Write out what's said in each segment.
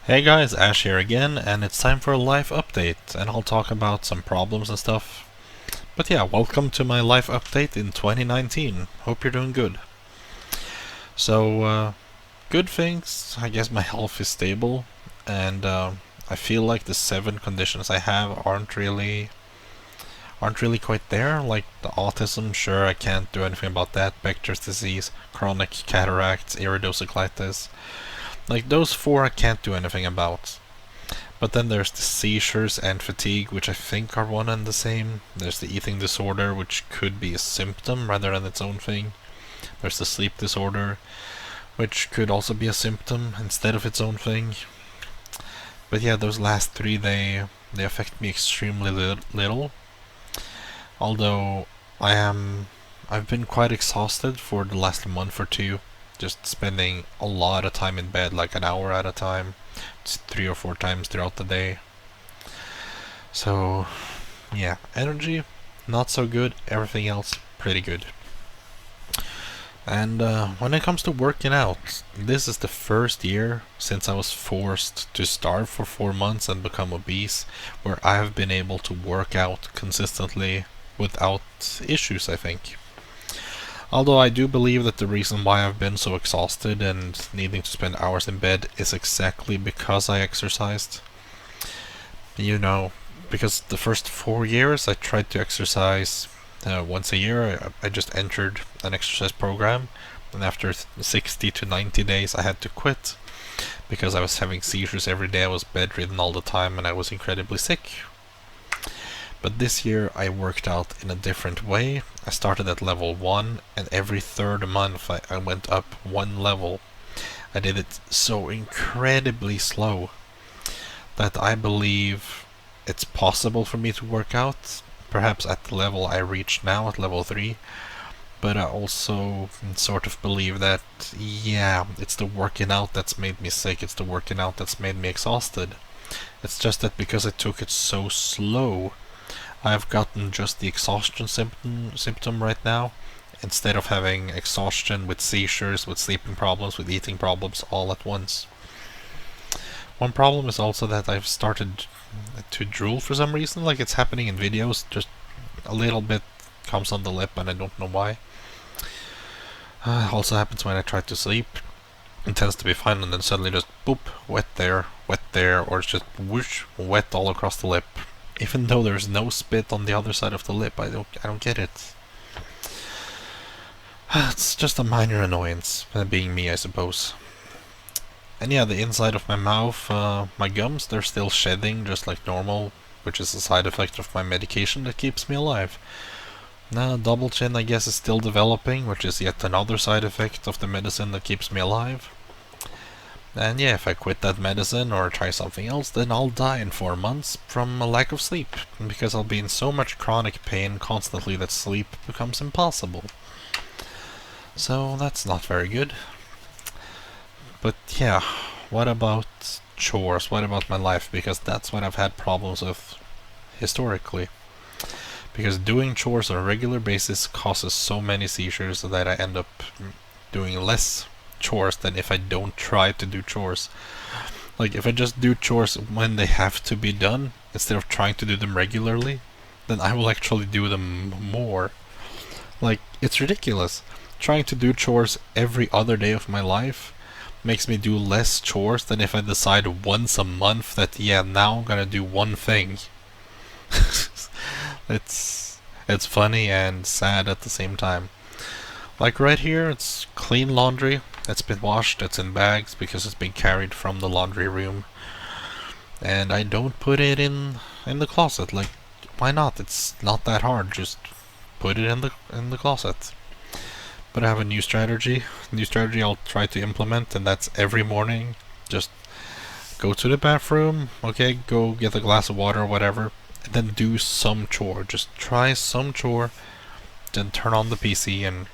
Hey guys, Ash here again, and it's time for a life update, and I'll talk about some problems and stuff. But yeah, welcome to my life update in 2019. Hope you're doing good. Good things. I guess my health is stable, and I feel like the 7 conditions I have aren't really quite there. Like the autism, sure, I can't do anything about that. Becker's disease, chronic cataracts, iridocyclitis. Like those 4 I can't do anything about. But then there's the seizures and fatigue, which I think are one and the same. There's the eating disorder, which could be a symptom rather than its own thing. There's the sleep disorder, which could also be a symptom instead of its own thing. But yeah, those last 3, they affect me extremely little. Although I've been quite exhausted for the last month or 2, just spending a lot of time in bed, like an hour at a time, 3 or 4 times throughout the day. So yeah, energy not so good, everything else pretty good. And when it comes to working out, this is the first year since I was forced to starve for 4 months and become obese where I have been able to work out consistently without issues, I think. Although I do believe that the reason why I've been so exhausted and needing to spend hours in bed is exactly because I exercised. You know, because the first 4 years I tried to exercise once a year. I just entered an exercise program, and after 60 to 90 days I had to quit because I was having seizures every day. I was bedridden all the time and I was incredibly sick. But this year I worked out in a different way. I started at level 1, and every third month I went up 1 level. I did it so incredibly slow that I believe it's possible for me to work out, perhaps at the level I reach now, at level 3. But I also sort of believe that, yeah, it's the working out that's made me sick, it's the working out that's made me exhausted. It's just that because I took it so slow, I've gotten just the exhaustion symptom right now, instead of having exhaustion with seizures, with sleeping problems, with eating problems all at once. One problem is also that I've started to drool for some reason, like it's happening in videos, just a little bit comes on the lip and I don't know why. Also happens when I try to sleep. It tends to be fine and then suddenly just boop, wet there, or it's just whoosh, wet all across the lip. Even though there's no spit on the other side of the lip, I don't get it. It's just a minor annoyance, being me, I suppose. And yeah, the inside of my mouth, my gums, they're still shedding just like normal, which is a side effect of my medication that keeps me alive. Now, double chin, I guess, is still developing, which is yet another side effect of the medicine that keeps me alive. And yeah, if I quit that medicine or try something else, then I'll die in 4 months from a lack of sleep, because I'll be in so much chronic pain constantly that sleep becomes impossible. So that's not very good. But yeah, what about chores? What about my life? Because that's what I've had problems with historically. Because doing chores on a regular basis causes so many seizures that I end up doing less chores than if I don't try to do chores. Like if I just do chores when they have to be done instead of trying to do them regularly, then I will actually do them more. Like it's ridiculous. Trying to do chores every other day of my life makes me do less chores than if I decide once a month that yeah, now I'm gonna do one thing. it's funny and sad at the same time. Like right here, it's clean laundry. It's been washed, it's in bags because it's been carried from the laundry room. And I don't put it in the closet. Like, why not? It's not that hard. Just put it in the closet. But I have a new strategy. New strategy I'll try to implement, and that's every morning. Just go to the bathroom, okay, go get a glass of water or whatever, and then do some chore. Just try some chore, then turn on the PC and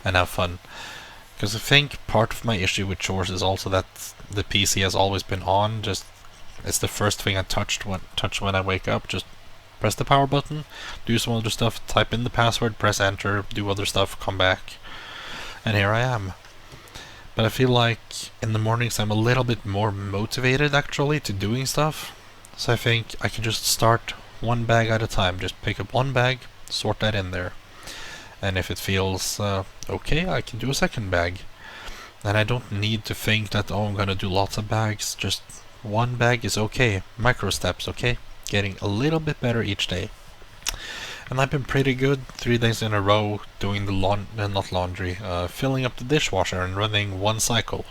have fun. Because I think part of my issue with chores is also that the PC has always been on. Just it's the first thing I touch when I wake up. Just press the power button, do some other stuff, type in the password, press enter, do other stuff, come back, and here I am. But I feel like in the mornings I'm a little bit more motivated actually to doing stuff. So I think I can just start one bag at a time. Just pick up one bag, sort that in there. And if it feels okay, I can do a second bag. And I don't need to think that, oh, I'm gonna do lots of bags. Just one bag is okay. Micro steps, okay? Getting a little bit better each day. And I've been pretty good 3 days in a row doing the not laundry, filling up the dishwasher and running one cycle.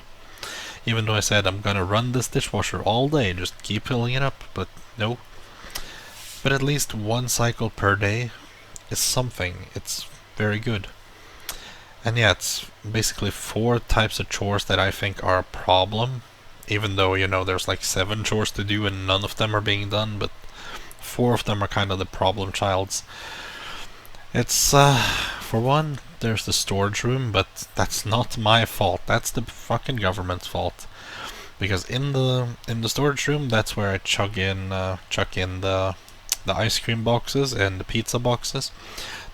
Even though I said I'm gonna run this dishwasher all day, just keep filling it up, but no. But at least one cycle per day is something. It's very good. And yeah, it's basically 4 types of chores that I think are a problem. Even though, there's like 7 chores to do and none of them are being done, but 4 of them are kind of the problem childs. It's, for one, there's the storage room, but that's not my fault. That's the fucking government's fault. Because in the storage room, that's where I chuck in the ice cream boxes and the pizza boxes.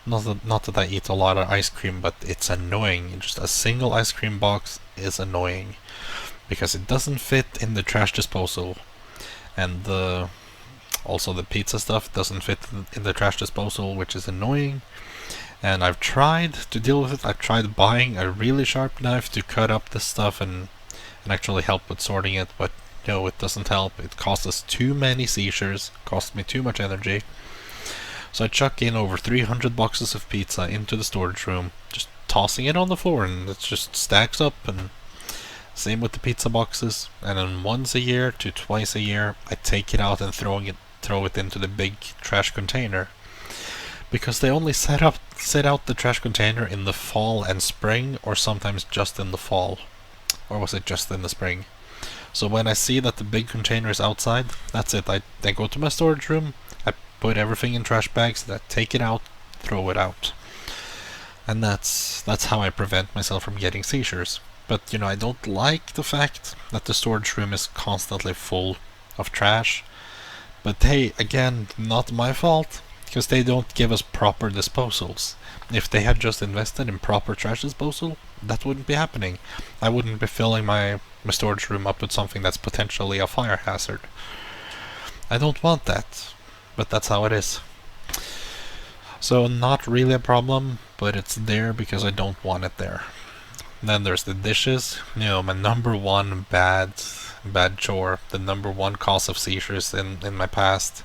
Not that I eat a lot of ice cream, but it's annoying. Just a single ice cream box is annoying because it doesn't fit in the trash disposal, and also the pizza stuff doesn't fit in the trash disposal, which is annoying. And I've tried to deal with it. I've tried buying a really sharp knife to cut up this stuff and actually help with sorting it, but no, it doesn't help. It costs too many seizures, costs me too much energy. So I chuck in over 300 boxes of pizza into the storage room, just tossing it on the floor, and it just stacks up. And same with the pizza boxes. And then once a year to twice a year, I take it out and throw it into the big trash container, because they only set out the trash container in the fall and spring, or sometimes just in the fall, or was it just in the spring? So when I see that the big container is outside, that's it. I go to my storage room, I put everything in trash bags, I take it out, throw it out. And that's how I prevent myself from getting seizures. But I don't like the fact that the storage room is constantly full of trash. But hey, again, not my fault, because they don't give us proper disposals. If they had just invested in proper trash disposal, that wouldn't be happening. I wouldn't be filling my storage room up with something that's potentially a fire hazard. I don't want that, but that's how it is. So not really a problem, but it's there because I don't want it there. Then there's the dishes. My number one bad chore, the number one cause of seizures in my past.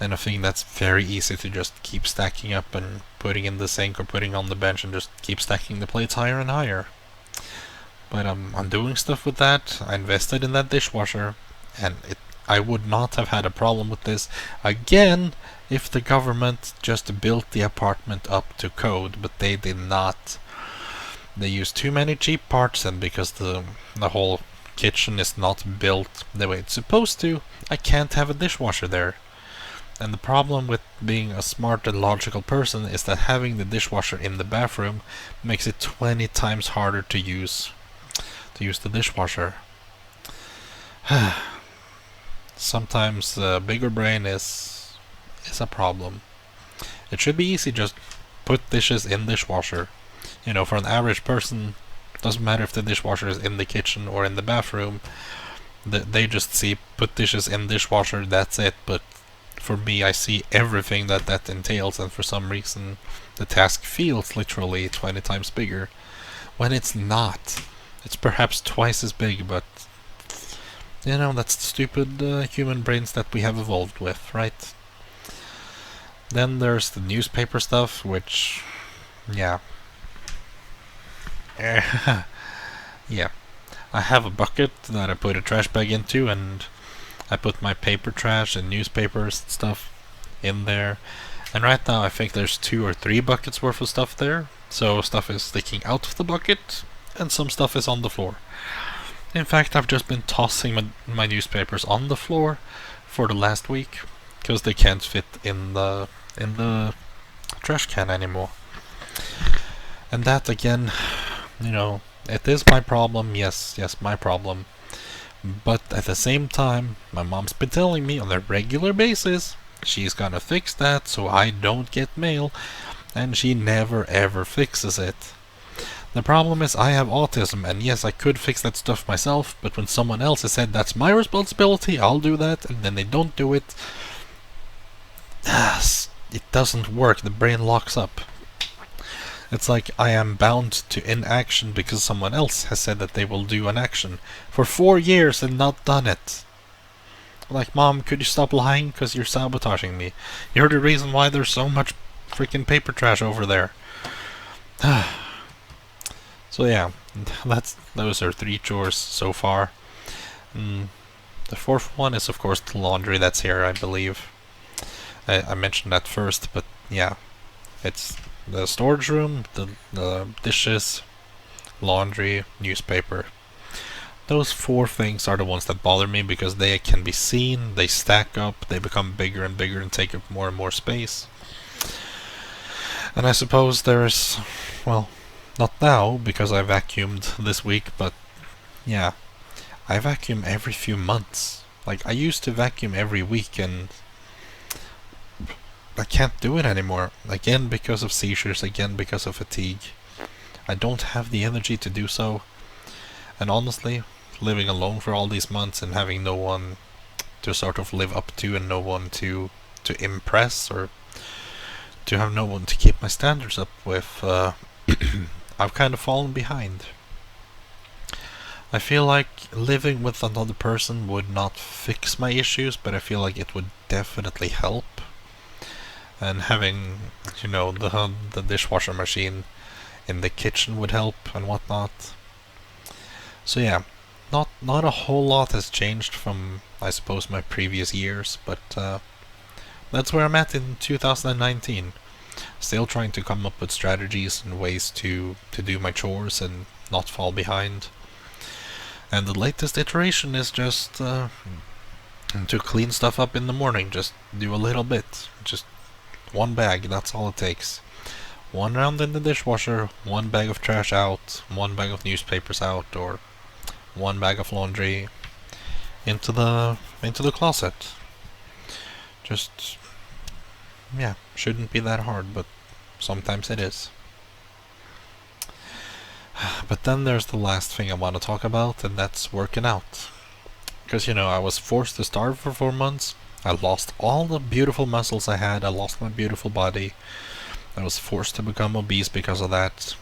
And a thing that's very easy to just keep stacking up and putting in the sink or putting on the bench and just keep stacking the plates higher and higher. But I'm doing stuff with that. I invested in that dishwasher, and I would not have had a problem with this again if the government just built the apartment up to code, but they did not. They used too many cheap parts, and because the whole kitchen is not built the way it's supposed to, I can't have a dishwasher there. And the problem with being a smart and logical person is that having the dishwasher in the bathroom makes it 20 times harder to use the dishwasher. Sometimes the bigger brain is a problem. It should be easy, just put dishes in dishwasher. For an average person, doesn't matter if the dishwasher is in the kitchen or in the bathroom. They just see put dishes in dishwasher, that's it. But for me, I see everything that entails, and for some reason the task feels literally 20 times bigger, when it's not. It's perhaps twice as big, but that's the stupid human brains that we have evolved with, right? Then there's the newspaper stuff, which, yeah. Yeah. I have a bucket that I put a trash bag into, and I put my paper trash and newspapers and stuff in there. And right now I think there's 2 or 3 buckets worth of stuff there. So stuff is sticking out of the bucket, and some stuff is on the floor. In fact, I've just been tossing my newspapers on the floor for the last week, because they can't fit in the trash can anymore. And that again, it is my problem. Yes, my problem. But at the same time, my mom's been telling me on a regular basis she's gonna fix that so I don't get mail, and she never ever fixes it. The problem is I have autism, and yes, I could fix that stuff myself, but when someone else has said that's my responsibility, I'll do that, and then they don't do it, it doesn't work. The brain locks up. It's like I am bound to inaction because someone else has said that they will do an action for 4 years and not done it. Like, Mom, could you stop lying? Because you're sabotaging me. You're the reason why there's so much freaking paper trash over there. So yeah, those are 3 chores so far. The fourth one is of course the laundry that's here, I believe. I mentioned that first, but yeah, it's the storage room, the dishes, laundry, newspaper. Those 4 things are the ones that bother me because they can be seen, they stack up, they become bigger and bigger and take up more and more space. And I suppose there's, well, not now because I vacuumed this week, but yeah, I vacuum every few months. Like, I used to vacuum every week and I can't do it anymore. Again because of seizures, again because of fatigue. I don't have the energy to do so. And honestly, living alone for all these months and having no one to sort of live up to and no one to impress, or to have no one to keep my standards up with, I've kind of fallen behind. I feel like living with another person would not fix my issues, but I feel like it would definitely help. And having, the dishwasher machine in the kitchen would help and whatnot. So yeah, not a whole lot has changed from, I suppose, my previous years, but that's where I'm at in 2019. Still trying to come up with strategies and ways to do my chores and not fall behind. And the latest iteration is just to clean stuff up in the morning. Just do a little bit. Just 1 bag, that's all it takes. 1 round in the dishwasher, 1 bag of trash out, 1 bag of newspapers out, or 1 bag of laundry into the closet. Just, yeah, shouldn't be that hard, but sometimes it is. But then there's the last thing I want to talk about, and that's working out. Because, I was forced to starve for 4 months. I lost all the beautiful muscles I had. I lost my beautiful body. I was forced to become obese because of that.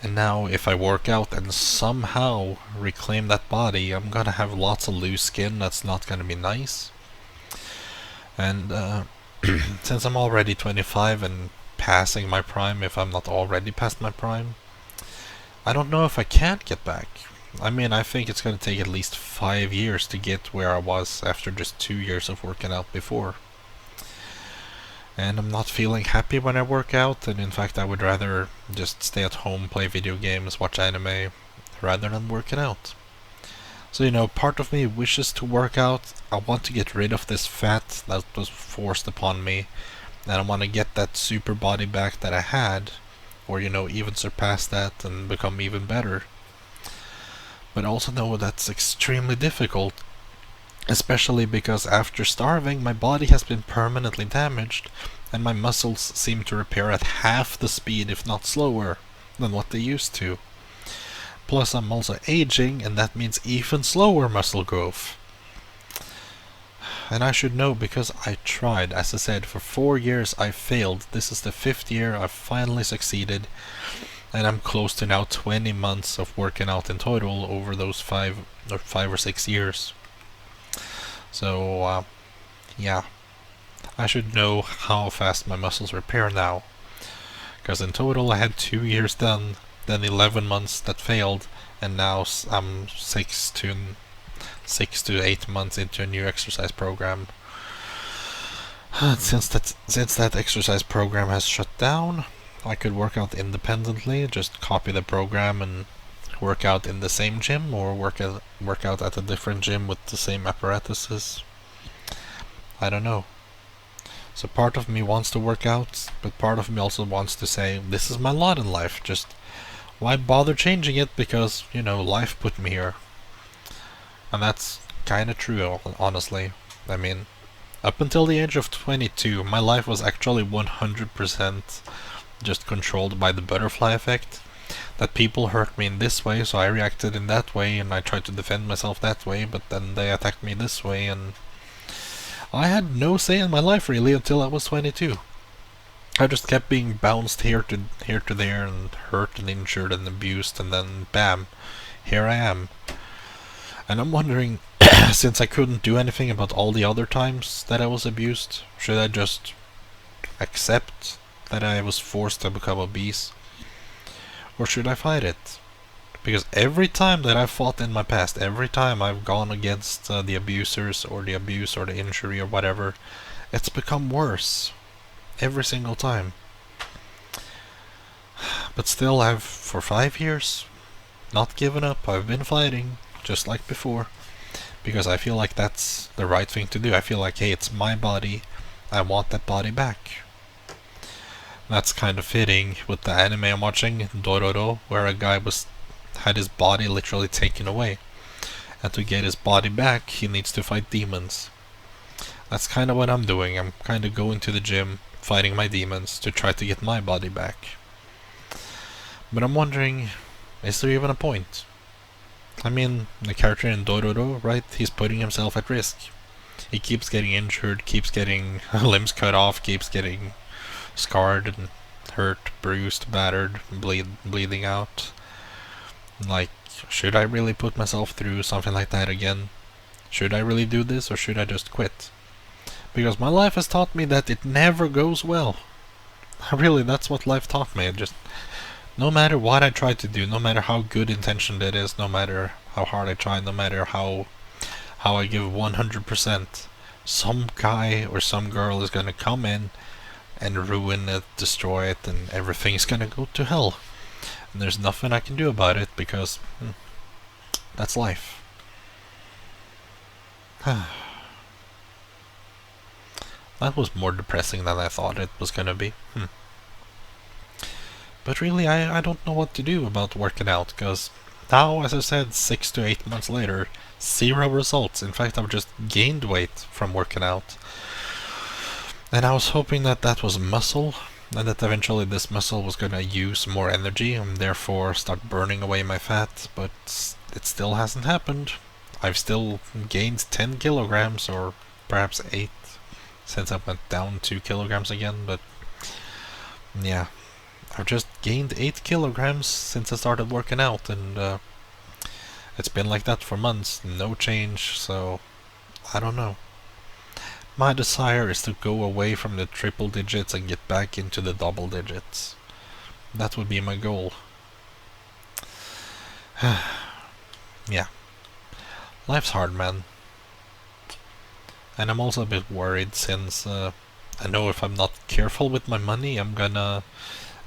And now, if I work out and somehow reclaim that body, I'm gonna have lots of loose skin. That's not gonna be nice. And since I'm already 25 and passing my prime, if I'm not already past my prime, I don't know if I can get back. I mean, I think it's gonna take at least 5 years to get where I was after just 2 years of working out before. And I'm not feeling happy when I work out, and in fact I would rather just stay at home, play video games, watch anime, rather than working out. So, part of me wishes to work out. I want to get rid of this fat that was forced upon me, and I want to get that super body back that I had, or even surpass that and become even better. But I also know that's extremely difficult, especially because after starving my body has been permanently damaged, and my muscles seem to repair at half the speed, if not slower, than what they used to. Plus I'm also aging, and that means even slower muscle growth. And I should know because I tried. As I said, for 4 years I failed. This is the 5th year I've finally succeeded, and I'm close to now 20 months of working out in total over those 5 or 6 years. So, yeah, I should know how fast my muscles repair now. Because in total I had 2 years done, then 11 months that failed, and now I'm 6 to 8 months into a new exercise program. Since that exercise program has shut down, I could work out independently, just copy the program and work out in the same gym, or work out at a different gym with the same apparatuses. I don't know. So part of me wants to work out, but part of me also wants to say, this is my lot in life, just why bother changing it, because, life put me here. And that's kinda true, honestly. I mean, up until the age of 22, my life was actually 100% just controlled by the butterfly effect. that people hurt me in this way, so I reacted in that way, and I tried to defend myself that way, but then they attacked me this way, and I had no say in my life really until I was 22. I just kept being bounced here to there, and hurt and injured and abused, and then bam, here I am. And I'm wondering, since I couldn't do anything about all the other times that I was abused, should I just accept that I was forced to become obese? Or should I fight it? Because every time that I've fought in my past, every time I've gone against the abusers or the abuse or the injury or whatever, it's become worse. Every single time. But still, I've, for 5 years, not given up. I've been fighting, just like before. Because I feel like that's the right thing to do. I feel like, hey, it's my body. I want that body back. That's kind of fitting with the anime I'm watching, Dororo, where a guy had his body literally taken away. And to get his body back, he needs to fight demons. That's kind of what I'm doing. I'm kind of going to the gym, fighting my demons to try to get my body back. But I'm wondering, is there even a point? I mean, the character in Dororo, right? He's putting himself at risk. He keeps getting injured, keeps getting limbs cut off, keeps getting scarred and hurt, bruised, battered, bleeding out. Like, should I really put myself through something like that again? Should I really do this, or should I just quit? Because my life has taught me that it never goes well. Really, that's what life taught me. It just, no matter what I try to do, no matter how good intentioned it is, no matter how hard I try, no matter how I give 100%, some guy or some girl is gonna come in and ruin it, destroy it, and everything's gonna go to hell. And there's nothing I can do about it because that's life. That was more depressing than I thought it was gonna be. But really, I don't know what to do about working out, because now, as I said, 6 to 8 months later, 0 results. In fact, I've just gained weight from working out. And I was hoping that that was muscle, and that eventually this muscle was gonna use more energy and therefore start burning away my fat, but it still hasn't happened. I've still gained 10 kilograms, or perhaps 8, since I went down 2 kilograms again, but yeah. I've just gained 8 kilograms since I started working out, and it's been like that for months, no change, so I don't know. My desire is to go away from the triple digits and get back into the double digits. That would be my goal. Yeah. Life's hard, man. And I'm also a bit worried since I know if I'm not careful with my money, I'm gonna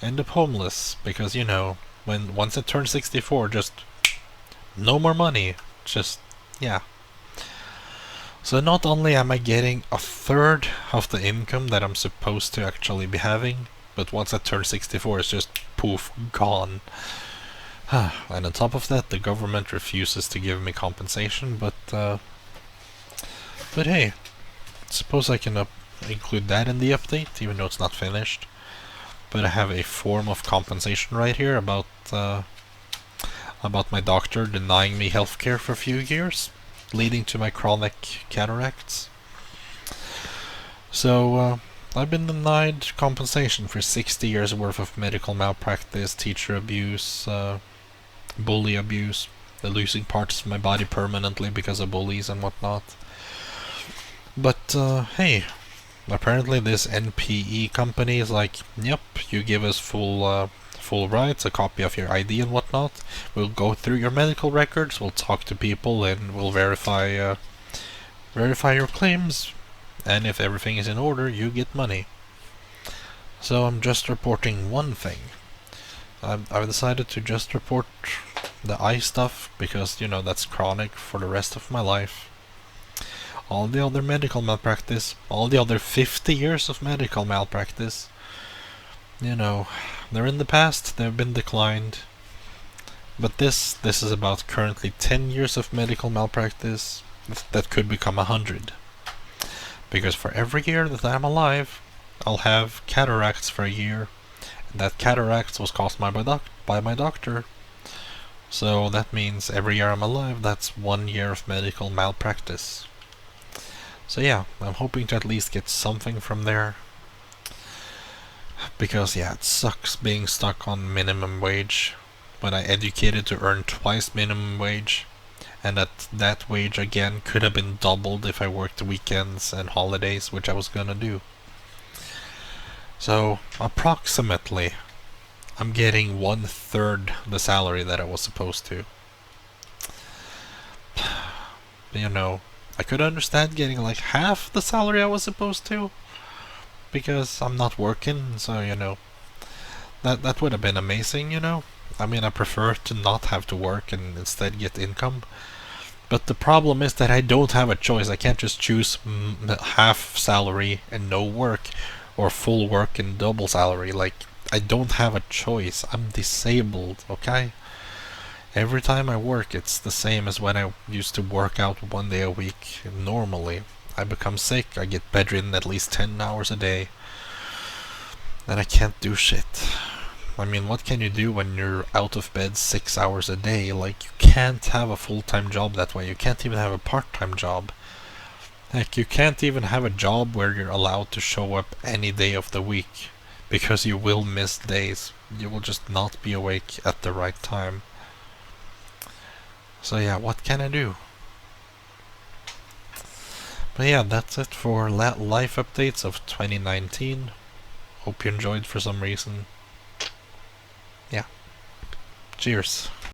end up homeless. Because, you know, once I turn 64, just no more money. Just, yeah. So not only am I getting a third of the income that I'm supposed to actually be having, but once I turn 64, it's just poof, gone. And on top of that, the government refuses to give me compensation, but hey, suppose I can include that in the update, even though it's not finished. But I have a form of compensation right here about my doctor denying me healthcare for a few years, leading to my chronic cataracts. So I've been denied compensation for 60 years worth of medical malpractice, teacher abuse, bully abuse, the losing parts of my body permanently because of bullies and whatnot. But hey, apparently this NPE company is like, yep, you give us full rights, a copy of your ID and whatnot. We'll go through your medical records, we'll talk to people, and we'll verify your claims. And if everything is in order, you get money. So I'm just reporting one thing. I've decided to just report the eye stuff because, you know, that's chronic for the rest of my life. All the other medical malpractice, all the other 50 years of medical malpractice, you know, they're in the past, they've been declined. But this is about currently 10 years of medical malpractice that could become 100. Because for every year that I'm alive, I'll have cataracts for a year. And that cataracts was caused by by my doctor. So that means every year I'm alive, that's 1 year of medical malpractice. So yeah, I'm hoping to at least get something from there. Because yeah, it sucks being stuck on minimum wage. When I educated to earn twice minimum wage, and that wage again could have been doubled if I worked weekends and holidays, which I was gonna do. So approximately, I'm getting 1/3 the salary that I was supposed to. You know, I could understand getting like half the salary I was supposed to, because I'm not working, so that would have been amazing, I mean, I prefer to not have to work and instead get income. But the problem is that I don't have a choice. I can't just choose half salary and no work, or full work and double salary. Like, I don't have a choice. I'm disabled, okay? Every time I work, it's the same as when I used to work out 1 day a week normally. I become sick, I get bedridden at least 10 hours a day, and I can't do shit. I mean, what can you do when you're out of bed 6 hours a day? Like, you can't have a full-time job that way. You can't even have a part-time job. Heck, you can't even have a job where you're allowed to show up any day of the week, because you will miss days. You will just not be awake at the right time. So yeah, what can I do? But yeah, that's it for life updates of 2019. Hope you enjoyed for some reason. Yeah. Cheers.